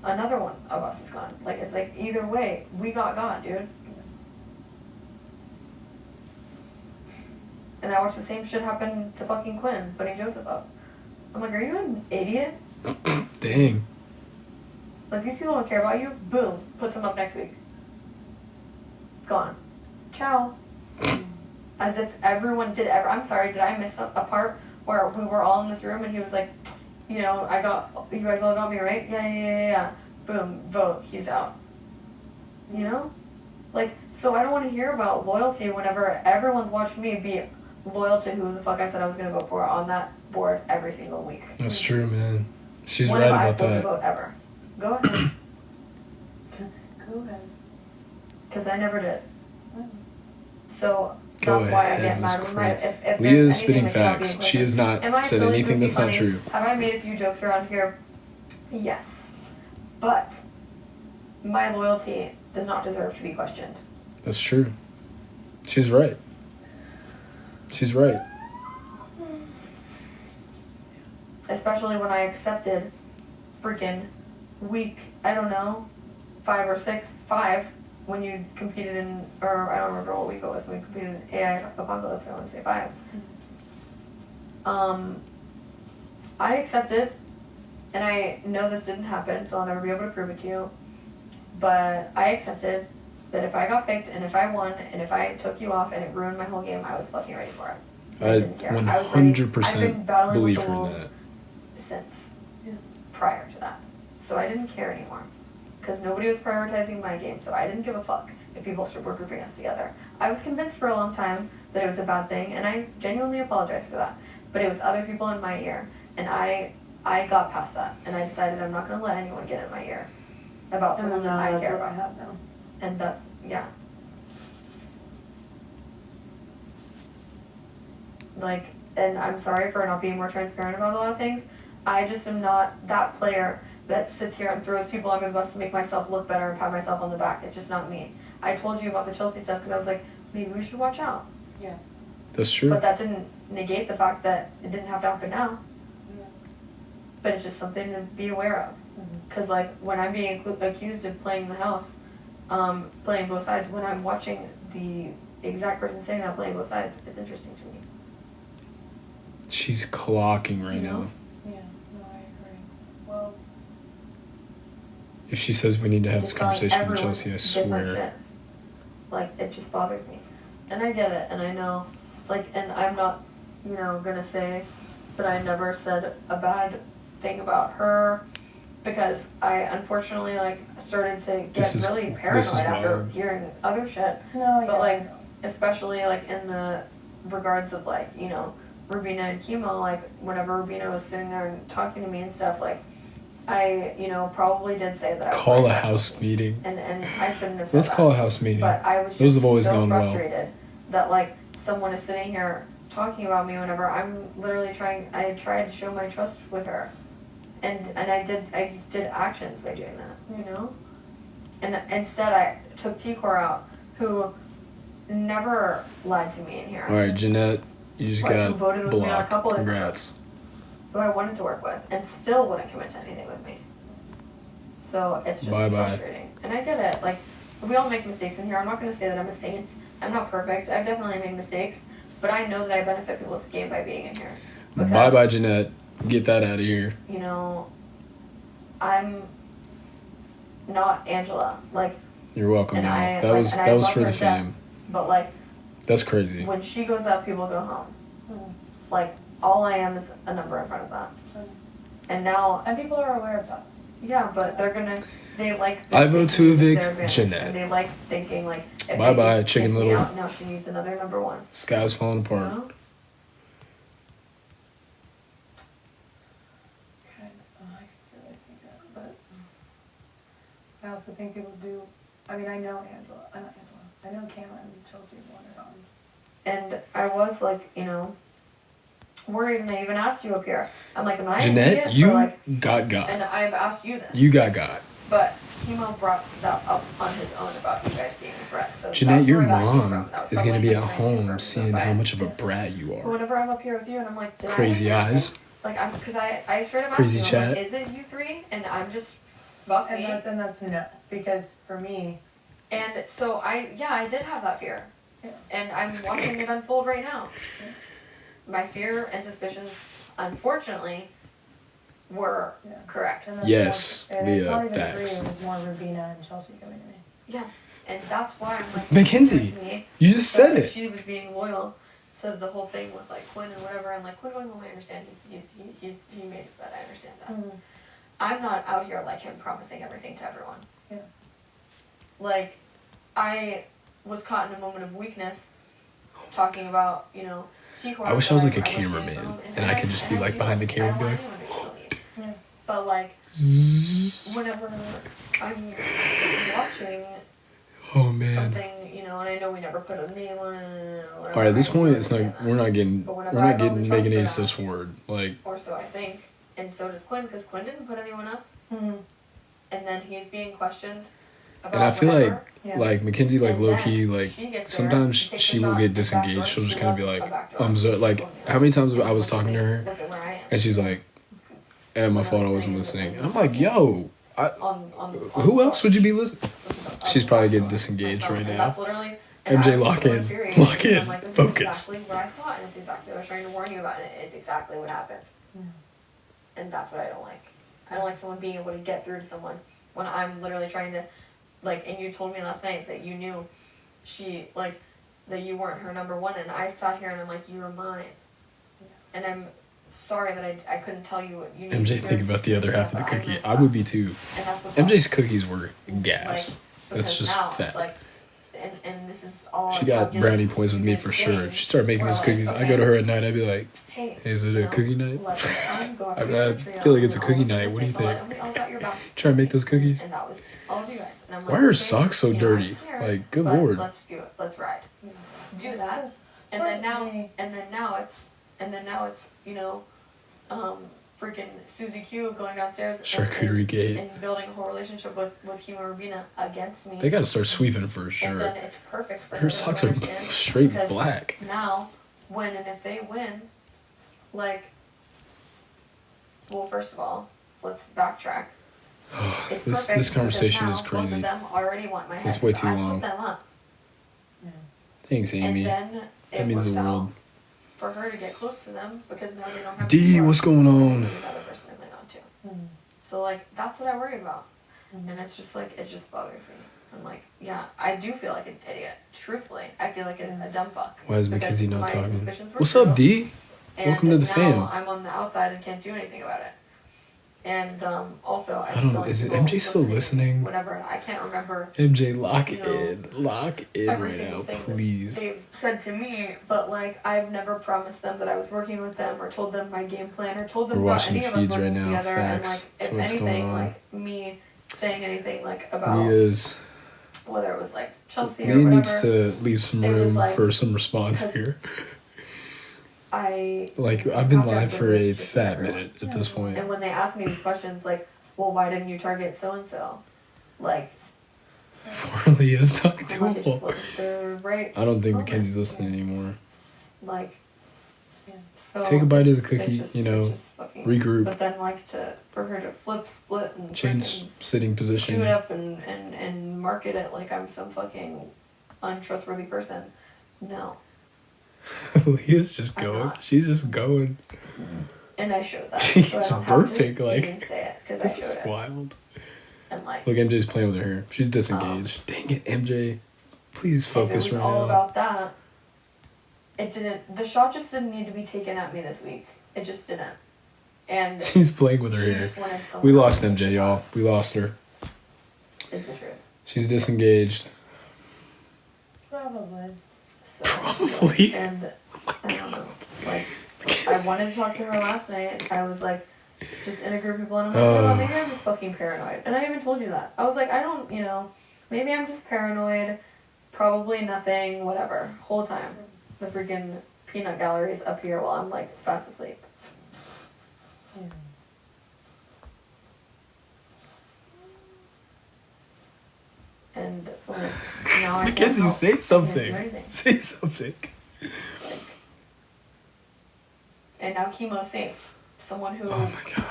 another one of us is gone. Like, it's like, either way, we got gone, dude. And I watched the same shit happen to fucking Quinn, putting Joseph up. I'm like, are you an idiot? Dang. Like, these people don't care about you. Boom. Puts him up next week. Gone. Ciao. As if everyone did ever. I'm sorry, did I miss a part where we were all in this room and he was like, you know, you guys all got me, right? Yeah. Boom. Vote. He's out. You know? Like, so I don't want to hear about loyalty whenever everyone's watched me be loyal to who the fuck I said I was going to vote for on that board every single week. That's true, man. She's when right have about I that. vote ever? Go ahead. Go ahead. Because I never did. So Go that's why I ahead, get mad when if Leah is there's spitting anything that cannot be facts. in She has not Am I said silly, anything goofy, that's not funny? true. Have I made a few jokes around here? Yes. But my loyalty does not deserve to be questioned. That's true. She's right. She's right. Especially when I accepted freaking week, I don't know, 5 or 6, 5, when you competed in, or I don't remember what week it was, when we competed in AI Apocalypse, I want to say 5. I accepted, and I know this didn't happen, so I'll never be able to prove it to you, but I accepted that if I got picked, and if I won, and if I took you off, and it ruined my whole game, I was fucking ready for it. I didn't care. I was ready. I've been 100% battling with believe the her in wolves that. since prior to that. So I didn't care anymore. Because nobody was prioritizing my game, so I didn't give a fuck if people were grouping us together. I was convinced for a long time that it was a bad thing, and I genuinely apologize for that. But it was other people in my ear, and I got past that, and I decided I'm not going to let anyone get in my ear about someone that I care about. Have now. And that's, yeah. Like, and I'm sorry for not being more transparent about a lot of things. I just am not that player that sits here and throws people under the bus to make myself look better and pat myself on the back. It's just not me. I told you about the Chelsea stuff because I was like, maybe we should watch out. Yeah. That's true. But that didn't negate the fact that it didn't have to happen now. Yeah. But it's just something to be aware of. Because, like, when I'm being accused of playing the house, playing both sides, when I'm watching the exact person saying that playing both sides, it's interesting to me. She's clocking right You know? now. Yeah. No, I agree. Well. If she says we need to have this Just telling conversation with everyone Chelsea, I different swear. shit. Like, it just bothers me. And I get it, and I know, like, and I'm not, gonna say that I never said a bad thing about her, because I unfortunately, like, started to get really paranoid after wild. hearing other shit. No, But, like, especially, like, in the regards of, like, Rubina and Chemo, like, whenever Rubina was sitting there and talking to me and stuff, like, I, probably did say that I was Call worried a about house Chelsea. meeting. And I shouldn't have said Let's that. call a house meeting. But I was Those just have always so gone well. frustrated that, like, someone is sitting here talking about me whenever I'm literally I tried to show my trust with her. And I did actions by doing that, And instead I took T-Core out, who never lied to me in here. All right, Jeanette, you just Like, who got voted with me on a blocked. couple of Congrats. who I wanted to work with, and still wouldn't commit to anything with me. So it's just Bye-bye. frustrating. And I get it. Like, we all make mistakes in here. I'm not going to say that I'm a saint. I'm not perfect. I've definitely made mistakes. But I know that I benefit people's game by being in here. Because, Bye-bye, Jeanette. Get that out of here. I'm not Angela. Like, You're welcome, and man. I That was love for her the to death. fam. But, like, That's crazy. when she goes up, people go home. Like, all I am is a number in front of that. And now, And people are aware of that. yeah, but they like. I vote to thinking this is evict their advantage, Jeanette. And they like thinking, like, if Bye-bye, they Chicken take me Little. out, now she needs another number one. Sky's falling apart. You know? I can certainly think that, but I also think people do. I mean, I know Angela. I know Cam and Chelsea wanted on. And I was like, worried, and I even asked you up here. I'm like, am I an Jeanette, idiot? you Or, like, got. and I've asked you this. You got. But Chemo brought that up on his own about you guys being a threat. So Jeanette, that's your where that came mom from. That was is from, going to like, be my at training home from seeing Dubai. how much of a brat you But are. whenever I'm up here with you, and I'm like, did Crazy I eyes. Like, because I straight up Crazy asked you, I'm chat. like, is it you three? And I'm just fuck And me. that's no, because for me, And so I did have that fear. Yeah. And I'm watching it unfold right now. Yeah. My fear and suspicions, unfortunately, were correct. and that's Yes, more, and it's Leah, not even facts. agreeing, it was more Rubina and Chelsea coming to me. Yeah. And that's why I'm like, Mackenzie, me, you just said but it. She was being loyal to the whole thing with like Quinn and whatever, and like Quinn going home, I understand he made his bed, I understand that. Mm-hmm. I'm not out here like him promising everything to everyone. Yeah. Like, I was caught in a moment of weakness talking about, you know, I wish I was like a cameraman and I could just be like behind the camera and be like, Yeah. but like, whenever I'm watching oh man. something, you know, and I know we never put a name on it. Or All right, at this I point, do it's not. understand We're that. not getting. But We're whenever not I build getting the making any trust for that, such word. Like, or so I think, and so does Quinn, because Quinn didn't put anyone up, Mm-hmm. and then he's being questioned about and I feel whatever. Yeah. like Mackenzie, like And low then key, like she gets there, sometimes she takes she a will shot, get and backdoor, disengaged. She'll just she kind of be loves like, a backdoor. I'm so She's like. just How many times and I was look at talking to me, her, look at where I am. and she's like, "Eh, my fault, I wasn't listening." And I'm like, yeah. "Yo, On who else would you be listening?" listening? She's probably getting disengaged right now. That's literally, and MJ, I was lock so in. infuriated Lock because in. I'm like, this Focus. is exactly what I thought, and it's exactly what I was trying to warn you about, and it's exactly what happened. Yeah. And that's what I don't like. I don't like someone being able to get through to someone when I'm literally trying to, like, and you told me last night that you knew she, like, that you weren't her number one, and I sat here and I'm like, you were mine. And I'm sorry that I couldn't tell you what you needed. MJ, think about the other half of the but I cookie. meant I that. would be too. And that's what MJ's cookies were gas. Like, That's because just now fact. It's like, and this is all She I'm got getting brownie is points with me you for did sure. things She started making where, those like, cookies. I okay, go to her at night. I'd be like, hey, "Hey, is it you a know, cookie night?" let's go after I your feel like Patreon, it's a and cookie all night. this What do you thing, think? and we all got your back. Trying to make those cookies. And that was all of you guys. And I'm like, Why are her okay, socks so you know, dirty? I'm scared, Like, good but lord. Let's do it. Let's ride. Do that. And Well, then now, me. and then now it's, you know, freaking Susie Q going downstairs Charcuterie gate. and building a whole relationship with Kima Rubina against me. They gotta start sweeping for And sure. then it's perfect for Her to socks are understand, straight because black. Now, when and if they win, like, well, first of all, let's backtrack. It's This perfect conversation because is now both crazy. of them already want my head. It's way so too I long. put them up. Thanks, Amy. And then it That means the works world. out for her to get close to them because now they don't have D, people what's going on? the other person to lean on to. So like that's what I worry about, and it's just like it just bothers me. I'm like, yeah, I do feel like an idiot. Truthfully, I feel like a dumb fuck. Why is because Mackenzie not my talking? suspicions were What's true, up, D? and Welcome to the now fam. I'm on the outside and can't do anything about it. And also, I don't know, is it MJ still listening? Whatever, I can't remember MJ, lock You know, in. Lock in every right single now, thing please. that they've said to me, but like I've never promised them that I was working with them or told them my game plan or told them We're about watching any the of us feeds working right now, together. And facts. like, That's if what's going anything, on. like me saying anything like about Leah's. whether it was like Chelsea or Leah whatever, needs to leave some it was room like- for some response 'cause here. I Like, I've been have that live good for a relationship with fat everyone. minute at this point. And when they ask me these questions, like, well, why didn't you target so and so? Like, Poor Leah's talking I'm to like, it just him. wasn't the right. I don't think moment. Mackenzie's listening anymore. Like, so Take a bite of the it's cookie, just- you know, it's just fucking- regroup. But then, like, for her to split, and Change freaking sitting chew position. it up and market it like I'm some fucking untrustworthy person. No. Leah's just I'm going. not. She's just going. And I showed that. She's so I don't perfect, have to like, even say it because I This showed is it. wild. And like, Look, MJ's playing with her hair. She's disengaged. Dang it, MJ. Please if it focus was right all now. about that, it didn't. The shot just didn't need to be taken at me this week. It just didn't. And She's playing with her she hair. just wanted someone We else lost to take the MJ, shot, y'all. We lost her. Is the truth. She's disengaged. Probably. So, Probably. and I don't know. Like, I wanted to talk to her last night. I was like, just in a group of people, and I'm like, oh, maybe I'm just fucking paranoid. And I even told you that. I was like, I don't, maybe I'm just paranoid. Probably nothing, whatever. Whole time. The freaking peanut gallery's up here while I'm like fast asleep. Yeah. And like, now I can't Mackenzie, help. say I can't do something. anything. Say something. Like, and now chemo's safe. Someone who, Oh my god.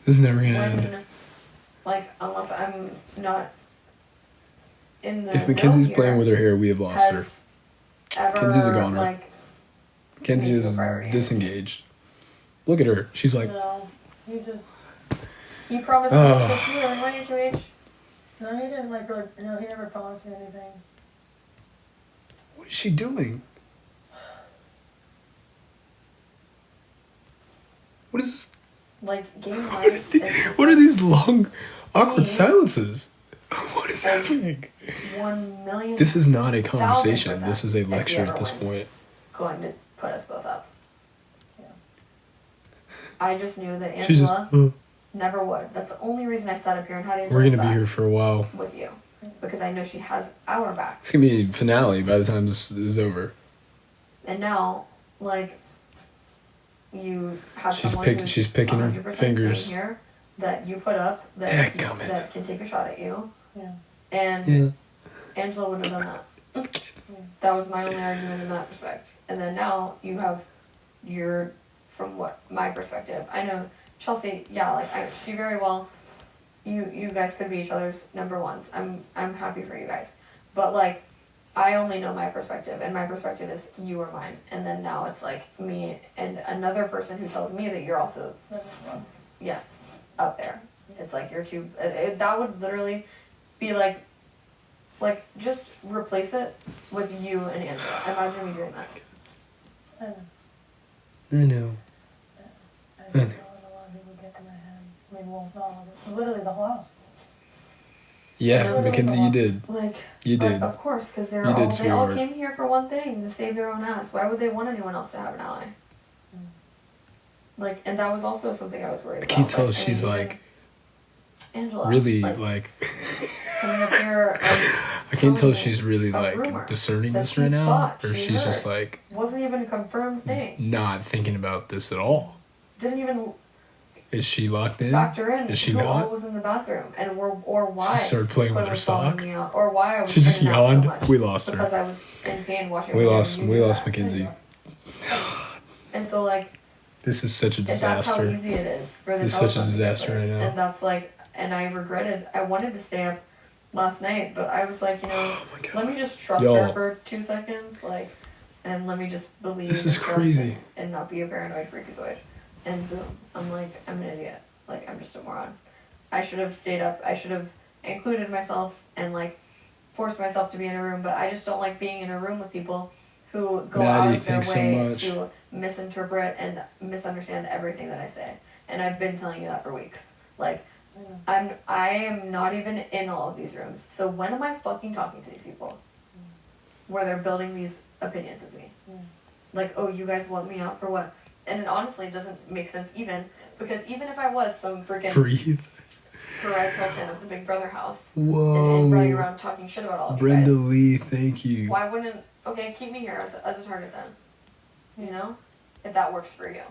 This is never gonna end. when Like, unless I'm not in the If Mackenzie's know playing here, with her hair, we have lost her. has ever, Mackenzie's a goner. like, Mackenzie made you a is priority. disengaged. Look at her. She's like, No, he just. He promised Oh. me shit to you in my HOH. No, he didn't like really. No, he never promised me anything. what is she doing? What is this? Like, game-wise, it's just What are like these long, awkward Me? silences? What is It's happening? 1 million This is not a conversation. 1,000% This is a if he lecture ever at this wins. point. going to put us both up. Yeah. I just knew that She's just, Angela never would. That's the only reason I sat up here and had Angela's we're gonna be back here for a while. with you. Because I know she has our back. It's gonna be a finale by the time this is over. And now, like, you have She's someone pick- who's she's picking her 100% fingers. staying here that you put up that, Dadgummit. that can take a shot at you. Yeah. And Yeah. Angela wouldn't have done that. That was my only argument in that respect. And then now you have your, from what my perspective, I know Chelsea, yeah, like she very well, you guys could be each other's number ones. I'm happy for you guys, but like I only know my perspective, and my perspective is you are mine. And then now it's like me and another person who tells me that you're also yes up there. It's like you're two. That would literally be like just replace it with you and Angela. Imagine me doing that. I know. I know. I think a lot of people get to my head. I mean, well, not all of it. Literally the whole house. Yeah, No, Mackenzie, you did. Like You did. Of course, because You did, they all sweetheart. came here for one thing, to save their own ass. Why would they want anyone else to have an ally? Like, and that was also something I was worried I about. can't tell like, if she's and like Angela, really like like. coming up here. I can't tell if she's really a like rumor discerning that this she right now, thought or she she's just heard. like Wasn't even a confirmed thing. not thinking about this at all. Didn't even Is she locked in? factor in Is she who all not? was in the bathroom and or why. She started playing with Quinn her was following sock. me out, or why I was She just in and out so yawned. much. We lost her. Because I was in pain washing We my lost. hands. You We knew lost that. Mackenzie. And so like. This is such a And that's how disaster. easy it is for the It's such a telephone to disaster get right played. now. And that's like, and I regretted. I wanted to stay up last night, but I was like, Oh my God. let me just trust Y'all. her for 2 seconds, like, and let me just believe. This is and trust crazy. and not be a paranoid freakazoid. And boom, I'm like, I'm an idiot. Like, I'm just a moron. I should have stayed up. I should have included myself and like forced myself to be in a room. But I just don't like being in a room with people who go out Maddie, of their thanks so way much. to misinterpret and misunderstand everything that I say. And I've been telling you that for weeks. Like, I am not even in all of these rooms. So when am I fucking talking to these people? Where they're building these opinions of me. Like, oh, you guys want me out for what? And it honestly doesn't make sense even, because even if I was some freaking Breathe. Perez Hilton of the Big Brother house and running Whoa. around talking shit about all of Brenda you guys, Lee, thank you. why wouldn't, okay, keep me here as a target then. You know? If that works for you.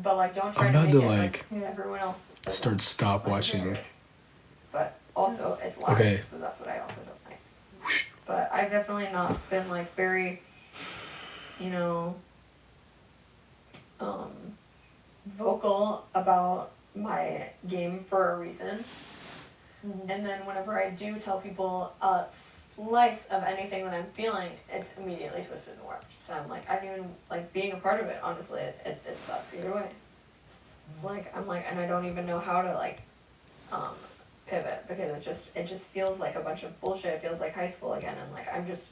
But like, don't try I'm to about make to it like everyone else does start not. stop Like, watching. But also, it's lies, Okay. so that's what I also don't like. But I've definitely not been like very, you know, vocal about my game for a reason. And then whenever I do tell people a slice of anything that I'm feeling, it's immediately twisted and warped. So I'm like, I don't even like being a part of it. Honestly, it sucks either way. Like I'm like, and I don't even know how to like pivot, because it just feels like a bunch of bullshit. It feels like high school again, and like I'm just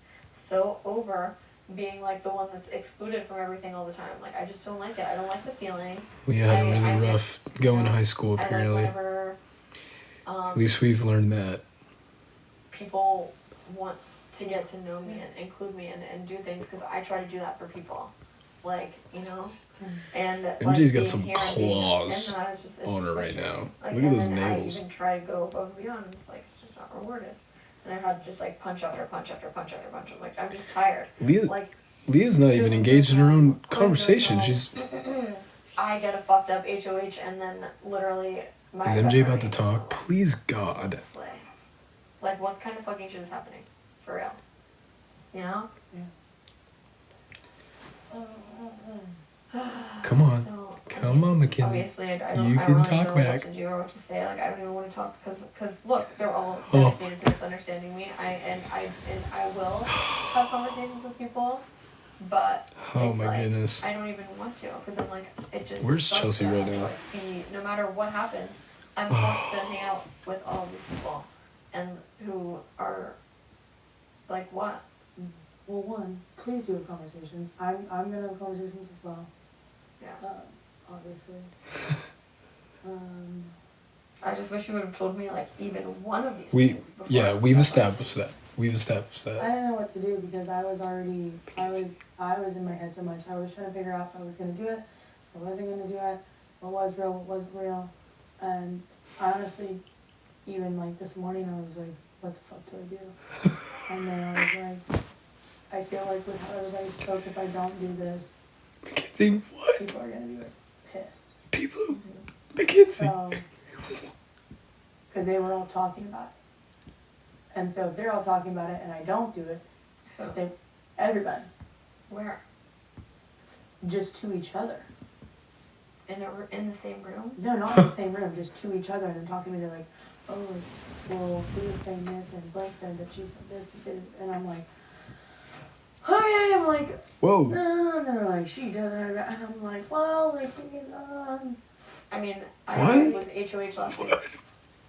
so over being like the one that's excluded from everything all the time. Like I just don't like it. I don't like the feeling. We had a I really miss, rough go in you know, high school, I like apparently. whenever At least we've learned that. people want to get to know me and include me and do things, because I try to do that for people. Like, you know? And like, MJ's got being some here and being- claws and it's just on her right frustrating. now. Like, Look at and those then nails. I even try to go above and beyond, and it's like, it's just not rewarded. And I've had to just like punch after punch after punch after punch. I'm like, I'm just tired. Like, Leah's not even engaged in her own conversation. She's. I get a fucked up HOH, and then literally my Is MJ about to talk? Please, God. Slay. Like, what kind of fucking shit is happening? For real. You know? Come on. So, Come on, Mackenzie. Obviously, I don't, You I can don't talk know back. what to do or what to say. Like, I don't even want to talk because look, they're all Oh. dedicated to misunderstanding me. I will have conversations with people, but Oh it's my like, goodness. I don't even want to because I'm like, it just. Where's sucks Chelsea that right I now? have to be, no matter what happens, I'm forced to hang out with all of these people, and who are, like, what? Well, one, please do have conversations. I'm gonna have conversations as well. Yeah. Obviously. I just wish you would have told me like even one of these things before. Yeah, we've established that. We've established I that. didn't know what to do because I was in my head so much. I was trying to figure out if I was gonna do it, if I wasn't gonna do it, what was real, what wasn't real. And I honestly, even like this morning, I was like, what the fuck do I do? And then I was like, I feel like with how everybody spoke, if I don't do this, Mackenzie, what? people are gonna be like pissed. People? Mackenzie. So, because they were all talking about it. And so if they're all talking about it and I don't do it, everybody, Where? just to each other. In the same room? No, not in the same room, just to each other, and then talking to me, they're like, oh, well, Leah's saying this, and Blake said that she said this, and I'm like, oh yeah, I'm like, Whoa. and they're like, she doesn't, and I'm like, well, like, I mean, What? I was HOH last week. What?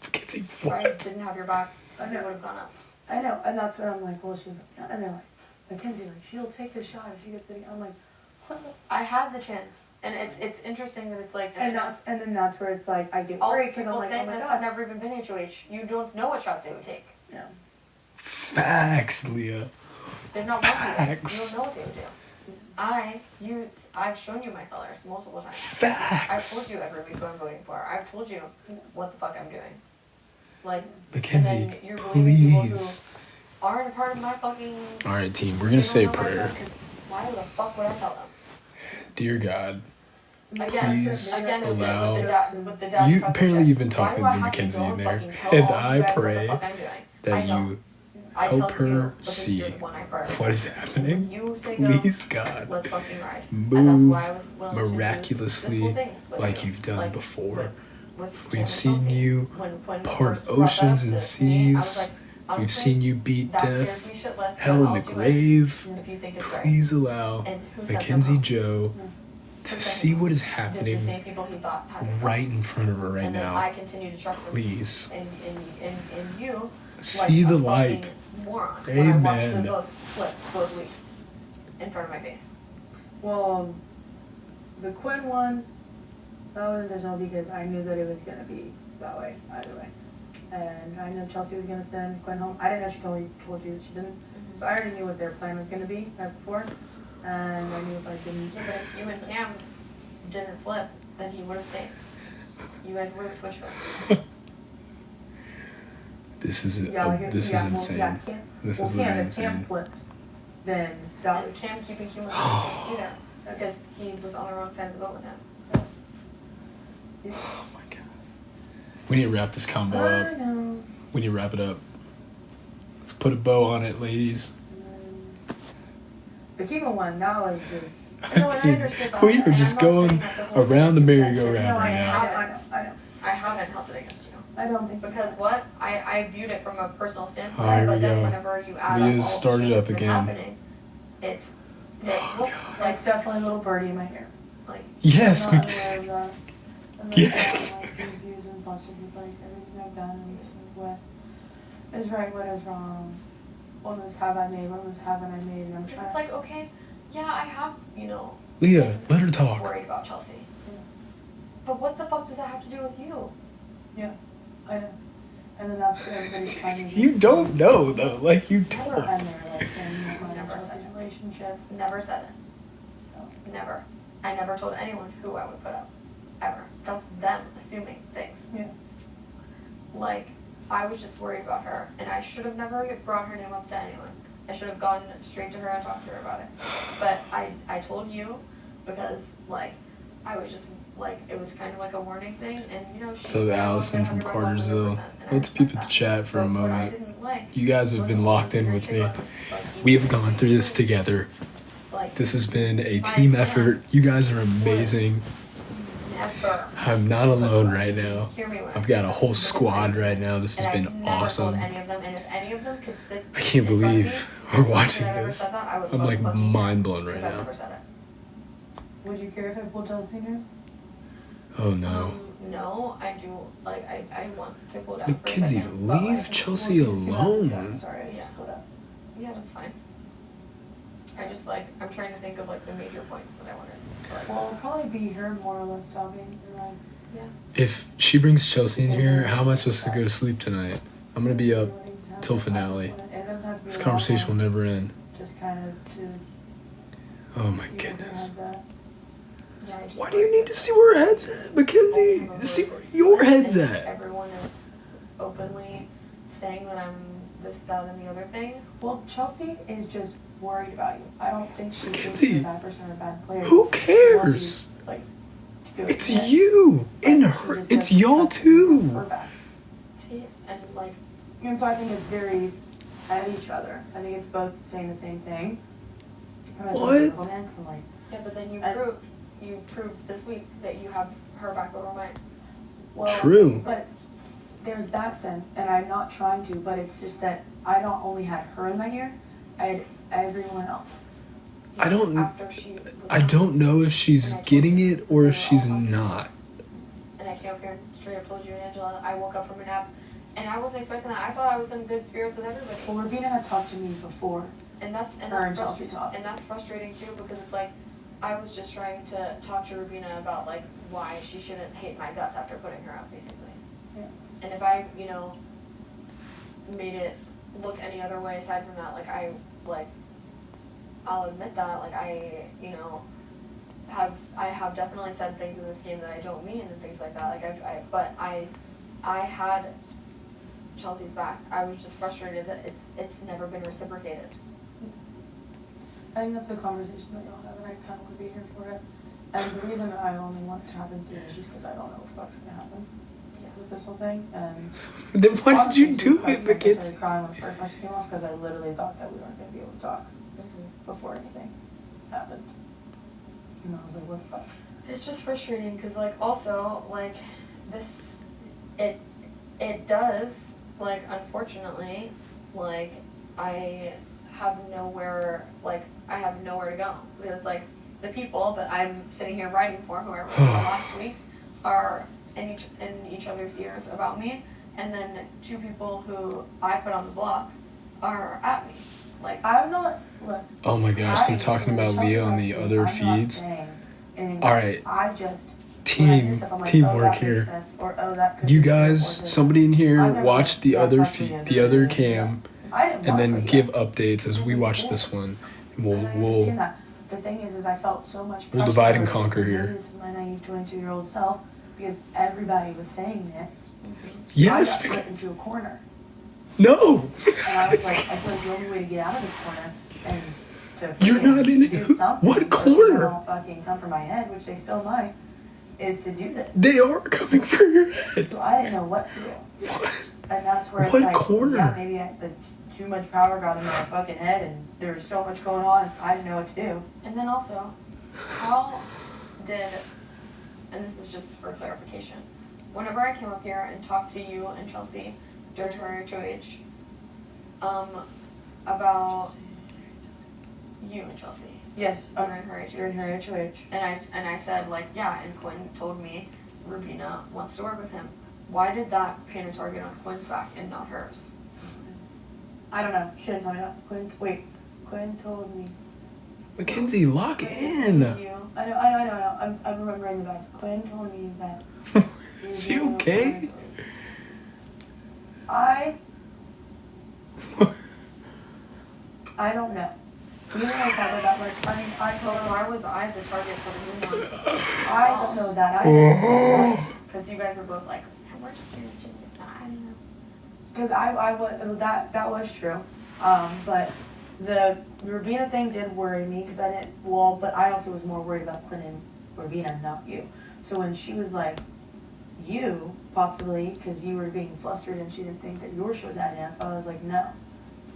Mackenzie, If I what? didn't have your back, I I know. would have gone up. I know, and that's what I'm like, well, and they're like, Mackenzie, like, she'll take the shot if she gets it. I'm like, what? I had the chance, and it's interesting that it's like. And then that's where it's like I get all worried these because I'm people like, oh saying my this god. have never even been HOH. You don't know what shots they would take. Yeah. Facts, Leah. They've not watched you guys. Facts. You don't know what they would do. I've shown you my colors multiple times. Facts. I've told you every week who I'm voting for. I've told you what the fuck I'm doing. Like, Mackenzie, and then you're believing people please. who aren't a part of my fucking. All right, team. We're they gonna don't say a know my prayer. blood, 'cause why the fuck would I tell them? Dear God, Again, please again allow. with the dad You fucking apparently shit. you've been Why talking do I to have to Mackenzie go in and there, fucking tell and all I you guys what the pray fuck I'm doing? that I don't. you I help tell you her because see you're the one I prioritize. what is When happening. you say go, Please, God, let's fucking ride. move And that's why I was willing to do miraculously this whole thing with like you. you've done Like, before. with Kim We've and seen Chelsea. you when part first brought that oceans up and to me, I was seas. like, We've honestly, seen you beat that scares death, me shitless, hell, but and I'll the do it grave. if you think it's Please allow right. And who said Mackenzie no? Joe Who to said see no? what is The happening same people he thought had this right in front of her right and then I now. continue to trust them. Please. And you See like the a light. fucking moron when I watched Amen. the votes flip both weeks in front of my face. Well, the Quinn one, that was intentional because I knew that it was gonna be that way either way, and I knew Chelsea was gonna send Quinn home. I didn't know she told you that she didn't, so I already knew what their plan was gonna be right before, and I knew if I didn't. Yeah, but if you and Cam didn't flip, then he would have stayed. You guys would have switched with. This is Yeah, like if, this yeah, is well, insane. yeah, Cam, This well, is Cam, literally if Cam insane. flipped, then that And would. Cam keeping Cam was either because he was on the wrong side of the boat with him. Oh my God. We need to wrap this combo I up. know. We need to wrap it up. Let's put a bow on it, ladies. But keep in mind, now is just. No, and I understood that. We and are I'm just not saying going that the whole around the thing is merry-go-round that- right I now. haven't- I know. I haven't held it against you. I don't think Because what? I viewed it from a personal standpoint, Oh, here but we then go. whenever you add Leah's up all started the shit up that's been again. happening, it Oh, looks God. like It's definitely a little birdie in my hair. like Yes, I'm not Mac- aware of that. And Yes. I'm like confused and flustered with like everything I've done and just like what is right, what is wrong, what moves have I made, what moves haven't I made, and I'm because trying. it's like okay, yeah, I have Leah, let her talk. worried about Chelsea, Yeah. but what the fuck does that have to do with you? Yeah, I know. And then that's what everybody's trying to do. You don't know though, like you Never don't. end there like saying that my Never Chelsea's said it. relationship. Never said it. So Never. I never told anyone who I would put up, ever. That's them assuming things. yeah. Like, I was just worried about her, and I should have never brought her name up to anyone. I should have gone straight to her and talked to her about it. But I told you because, like, I was just, like, it was kind of like a warning thing, and, you know, she... So Allison from Cartersville. Let's peep at the chat for a moment. You guys have been locked in with me. We have gone through this together. like, This has been a I team can't. effort. You guys are amazing. never. I'm not alone right now. Hear me when I've I got say a this. whole Because squad I- right now. This has and been I've never awesome. told any of them, and if any of them could sit I can't in front of me, believe we're watching and I never this. said that, I would I'm love like fucking mind blown right because I've now. never said it. Would you care if I pulled Chelsea in here? Oh no. No, I do. Like, I want to go down for a Mackenzie, second. But, leave like, Chelsea Well, she's gonna- alone. Yeah, I'm sorry, I Yeah. just split up. yeah, that's fine. I just, like, I'm trying to think of, like, the major points that I wanted to, like, Well, it'll probably be her more or less talking. And like, yeah. If she brings Chelsea in here, how am I supposed to go to sleep tonight? I'm gonna be up till finale. It doesn't have to be This a long conversation will one, never end. Just kind of to Oh my see where her goodness. head's at. Yeah, I just Why do you need to see where her head's at, Mackenzie? See where your head's And at. everyone is openly saying that I'm this, that, and the other thing. Well, Chelsea is just worried about you. I don't think she thinks Mackenzie, you're a bad person or a bad player. Who She wants cares? you, like, to go It's ahead. you and Like, she her. just It's doesn't y'all trust you on her too. back. See, and like, And so I think it's very at each other. I think it's both saying the same thing. And I think What? it's a little mix, and like, yeah, but then And- you proved this week that you have her back over mine. well, True. But there's that sense, and I'm not trying to, but it's just that I not only had her in my ear, I had everyone else. I don't. After she was I don't know if she's getting it or if she's not. And I came up here and straight up told you and Angela, I woke up from a nap, and I wasn't expecting that. I thought I was in good spirits with everybody. Well, Rabina had talked to me before. And that's Her and Chelsea talked. and that's frustrating too, because it's like I was just trying to talk to Rubina about like why she shouldn't hate my guts after putting her out, basically. Yeah. And if I, made it look any other way aside from that, I'll admit that, I have definitely said things in this game that I don't mean and things like that. But I had Chelsea's back. I was just frustrated that it's never been reciprocated. I think that's a conversation that y'all have, and I kind of want to be here for it. And the reason I only want it to happen soon is just because I don't know what the fuck's gonna happen with this whole thing. And Then why did honestly, you do I it, Mackenzie? started crying when the first match came off because I literally thought that we weren't gonna be able to talk before anything happened. And I was like, what the fuck? It's just frustrating because, also, this, it does, unfortunately, I have nowhere, to go. Because, the people that I'm sitting here writing for, who I wrote for last week, are in each other's ears about me. And then two people who I put on the block are at me. I'm not, look. Oh my gosh, they're talking about Leah on the other feeds. All right. I just Teamwork here. You guys, somebody in here, watch the other feed, the other cam, and then give updates as we watch this one. And we'll The thing is I felt so much we'll pressure divide and over it. conquer Maybe here. This is my naive 22-year-old self because everybody was saying it. Yes. I got put into a corner. No. And I was like, I feel like the only way to get out of this corner and to You're not in it. do something What or they corner? don't fucking come for my head, which they still might, is to do this. They are coming for your head. So I didn't know what to do. What? And that's where it's What like, corner? yeah, maybe too much power got in my fucking head and there was so much going on, I didn't know what to do. And then also, how did, and this is just for clarification, whenever I came up here and talked to you and Chelsea during her HOH, about you and Chelsea Yes, during her HOH, during her HOH. and I said yeah, and Quinn told me Rubina wants to work with him. Why did that paint a target on Quinn's back and not hers? I don't know. She didn't tell me that. Quinn told me. Mackenzie, lock in. You. I know. I'm remembering the back. Quinn told me that. Is she okay? I don't know. We didn't really talk about that much. I mean, Why was I the target for the moon one? I don't know that either. Because you guys were both like, we're just here to I don't know. Because I was that was true, but the Rabina thing did worry me because I didn't. Well, but I also was more worried about Quinn and Rabina, not you. So when she was like, you possibly because you were being flustered and she didn't think that your show was adding up, I was like, no,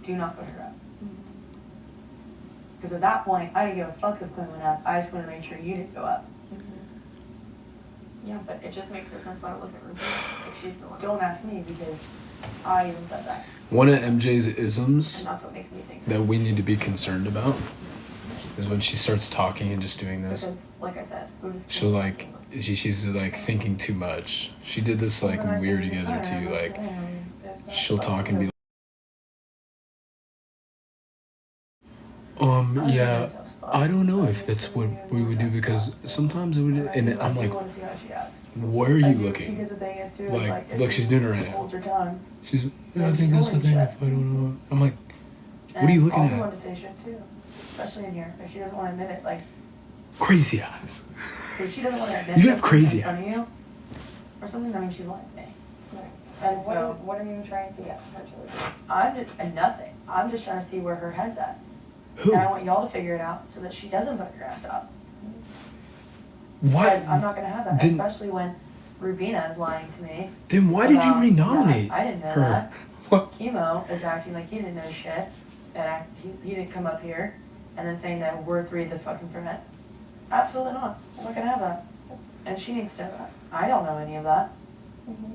do not put her up. Because at that point, I didn't give a fuck if Quinn went up. I just wanted to make sure you didn't go up. Yeah, but it just makes no sense why it wasn't Ruby if she's the one. Don't ask me because I even said that. One of MJ's isms And that's what makes me think. that we need to be concerned about is when she starts talking and just doing this. Because, like I said, who does So like she's like thinking too much. She did this like when we were together too. Like she'll talk and be yeah, I don't know if that's what we would do because sometimes it would, and I'm like, where are you looking? Because the thing is too, Like, look, she's doing it right now. holds her tongue. She's, I think that's the thing. If I don't know, I'm like, what are you looking I'll at? be one to say shit too, especially in here. If she doesn't want to admit it, like Crazy eyes. if she doesn't want to admit You have something crazy in front of eyes. you or something, that means she's lying to me. Right. And So so what are you trying to get her to do? I'm just nothing. I'm just trying to see where her head's at. Who? And I want y'all to figure it out so that she doesn't fuck your ass up. Why? Because I'm not gonna have that, Then- especially when Rubina is lying to me. Then why did you about- renominate I didn't know her? that. What? Chemo is acting like he didn't know shit, and he didn't come up here, and then saying that we're three the fucking threat. Absolutely not. I'm not gonna have that. And she needs to know that. I don't know any of that.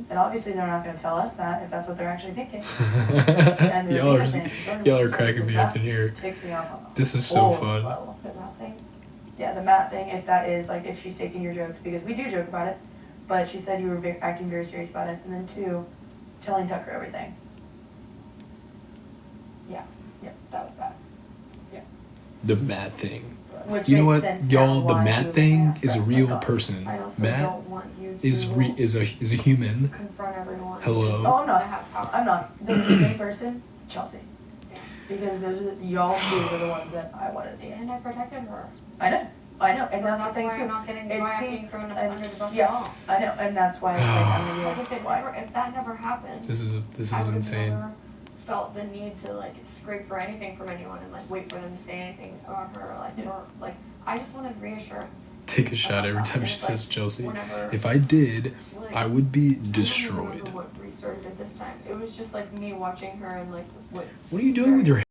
And obviously they're not gonna tell us that if that's what they're actually thinking. And the y'all Rubina are thing, y'all are cracking me up in here. takes me off on a This is so whole fun. level. The Matt thing? Yeah, the Matt thing, if that is, like, if she's taking your jokes, because we do joke about it, but she said you were acting very serious about it, and then two, telling Tucker everything. Yeah. Yeah. That was bad. The Matt thing. Which You know makes what, sense y'all? now The why Matt you thing asked is a that. real Like, person. I also Matt don't want you to is a human. confront everyone. Hello? Oh, I'm not. Have power. I'm not. The main person, Chelsea. Because those are y'all two are the ones that I wanted to date. And I protected her. I know. And So that's the thing why too. I'm not getting It why I'm seemed- being thrown and- under the bus yeah. at all. I know, and that's why it's like I'm gonna Because be if like, it why? never, if that never happened, This is I would have insane. never felt the need to like scrape for anything from anyone and like wait for them to say anything about her, or like I just wanted reassurance. Take a shot every about time that. she And says it's like, Chelsea. whenever, If I did, like, I would be I don't destroyed. remember what restarted it this time. It was just like me watching her and like what What are you doing with your